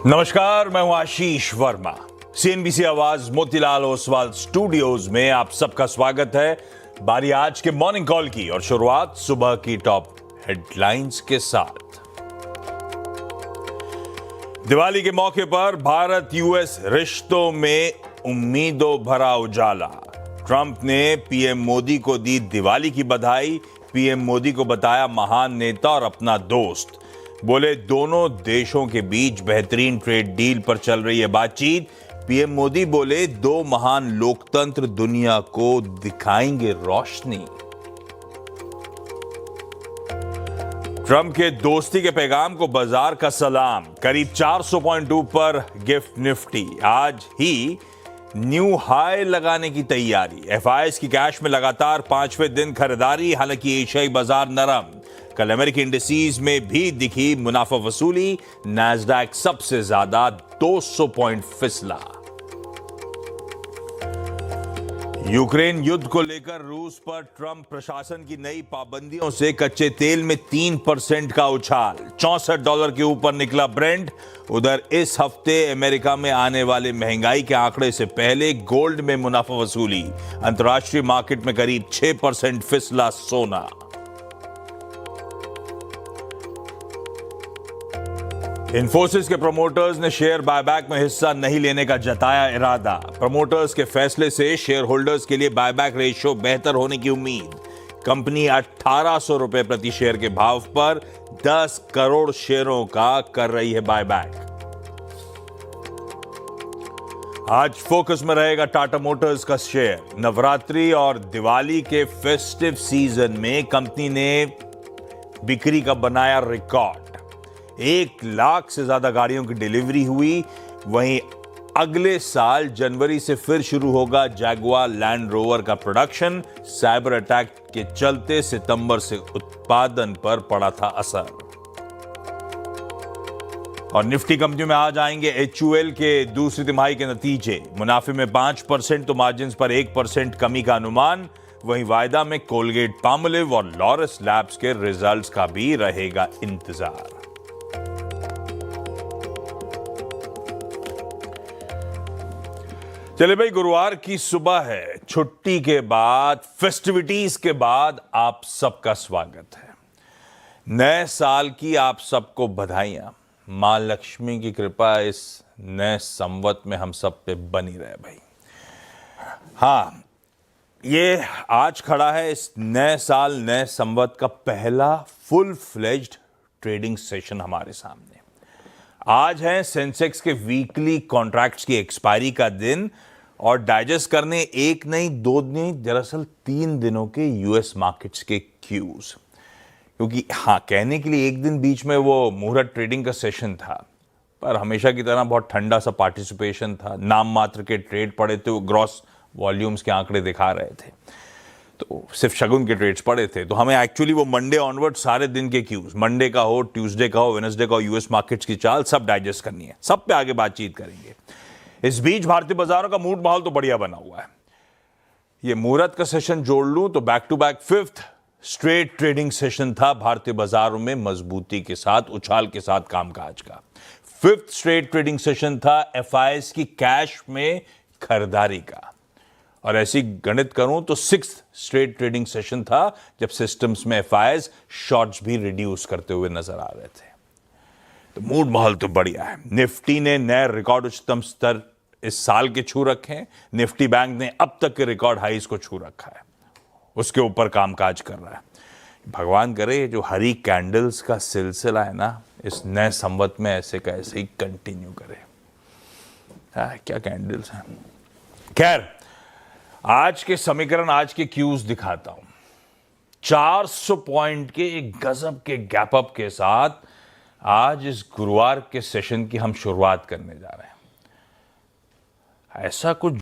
नमस्कार, मैं हूं आशीष वर्मा। सीएनबीसी आवाज मोतीलाल ओसवाल स्टूडियोज में आप सबका स्वागत है। बारी आज के मॉर्निंग कॉल की और शुरुआत सुबह की टॉप हेडलाइंस के साथ। दिवाली के मौके पर भारत यूएस रिश्तों में उम्मीदों भरा उजाला। ट्रंप ने पीएम मोदी को दी दिवाली की बधाई। पीएम मोदी को बताया महान नेता और अपना दोस्त। बोले दोनों देशों के बीच बेहतरीन ट्रेड डील पर चल रही है बातचीत। पीएम मोदी बोले दो महान लोकतंत्र दुनिया को दिखाएंगे रोशनी। ट्रंप के दोस्ती के पैगाम को बाजार का सलाम। करीब 400 पॉइंट ऊपर गिफ्ट निफ्टी। आज ही न्यू हाई लगाने की तैयारी। एफआईएस की कैश में लगातार 5वें दिन खरीदारी। हालांकि एशियाई बाजार नरम। कल अमेरिकी इंडिसेज में भी दिखी मुनाफा वसूली। नैस्डैक सबसे ज्यादा 200 पॉइंट फिसला। यूक्रेन युद्ध को लेकर रूस पर ट्रंप प्रशासन की नई पाबंदियों से कच्चे तेल में 3% का उछाल। $64 के ऊपर निकला ब्रेंट। उधर इस हफ्ते अमेरिका में आने वाले महंगाई के आंकड़े से पहले गोल्ड में मुनाफा वसूली। अंतर्राष्ट्रीय मार्केट में करीब 6% फिसला सोना। इन्फोसिस के प्रमोटर्स ने शेयर बायबैक में हिस्सा नहीं लेने का जताया इरादा। प्रमोटर्स के फैसले से शेयर होल्डर्स के लिए बायबैक रेशियो बेहतर होने की उम्मीद। कंपनी 1800 रुपए प्रति शेयर के भाव पर 10 करोड़ शेयरों का कर रही है बायबैक। आज फोकस में रहेगा टाटा मोटर्स का शेयर। नवरात्रि और दिवाली के फेस्टिव सीजन में कंपनी ने बिक्री का बनाया रिकॉर्ड। 1 लाख से ज्यादा गाड़ियों की डिलीवरी हुई। वहीं अगले साल जनवरी से फिर शुरू होगा जैगुआर लैंड रोवर का प्रोडक्शन। साइबर अटैक के चलते सितंबर से उत्पादन पर पड़ा था असर। और निफ्टी कंपनियों में आज आएंगे एचयूएल के दूसरी तिमाही के नतीजे। मुनाफे में 5% तो मार्जिन पर 1% कमी का अनुमान। वहीं वायदा में कोलगेट पामोलिव और लॉरस लैब्स के रिजल्ट्स का भी रहेगा इंतजार। चले भाई, गुरुवार की सुबह है। छुट्टी के बाद, फेस्टिविटीज के बाद आप सबका स्वागत है। नए साल की आप सबको बधाइयां। मां लक्ष्मी की कृपा इस नए संवत में हम सब पे बनी रहे भाई। हाँ, ये आज खड़ा है इस नए साल नए संवत का पहला फुल फ्लेज्ड ट्रेडिंग सेशन हमारे सामने। आज है सेंसेक्स के वीकली कॉन्ट्रैक्ट्स की एक्सपायरी का दिन और डाइजेस्ट करने 1 नहीं 2 नहीं दरअसल 3 दिनों के यूएस मार्केट्स के क्यूज। क्योंकि हाँ, कहने के लिए एक दिन बीच में वो मुहूर्त ट्रेडिंग का सेशन था, पर हमेशा की तरह बहुत ठंडा सा पार्टिसिपेशन था। नाम मात्र के ट्रेड पड़े थे, ग्रॉस वॉल्यूम्स के आंकड़े दिखा रहे थे, तो सिर्फ शगुन के ट्रेड्स पड़े थे। तो हमें एक्चुअली वो मंडे ऑनवर्ड सारे दिन के क्यूज, मंडे का हो, ट्यूसडे का हो, वेडनेसडे का हो, यूएस मार्केट्स की चाल सब डाइजेस्ट करनी है। सब पे आगे बातचीत करेंगे। इस बीच भारतीय बाजारों का मूड माहौल तो बढ़िया बना हुआ है। ये मुहूर्त का सेशन जोड़ लूं तो back to back 5th straight trading session था भारतीय बाजारों में मजबूती के साथ, उछाल के साथ कामकाज का। 5th स्ट्रेट ट्रेडिंग सेशन था एफआईएस की कैश में खरीदारी का। और ऐसी गणित करूं तो 6th स्ट्रेट ट्रेडिंग सेशन था जब सिस्टम्स में एफआईएस शॉर्ट्स भी रिड्यूस करते हुए नजर आ रहे थे। तो मूड माहौल तो बढ़िया है। निफ्टी ने नए रिकॉर्ड उच्चतम स्तर इस साल के छू रखे हैं। निफ्टी बैंक ने अब तक के रिकॉर्ड हाईज को छू रखा है, उसके ऊपर कामकाज कर रहा है। भगवान करे जो हरी कैंडल्स का सिलसिला है ना, इस नए संवत में ऐसे का ऐसे ही कंटिन्यू करे। क्या कैंडल्स हैं। खैर, आज के समीकरण, आज के क्यूज दिखाता हूं। 400 पॉइंट के एक गजब के गैप अप के साथ आज इस गुरुवार के सेशन की हम शुरुआत करने जा रहे हैं। ऐसा कुछ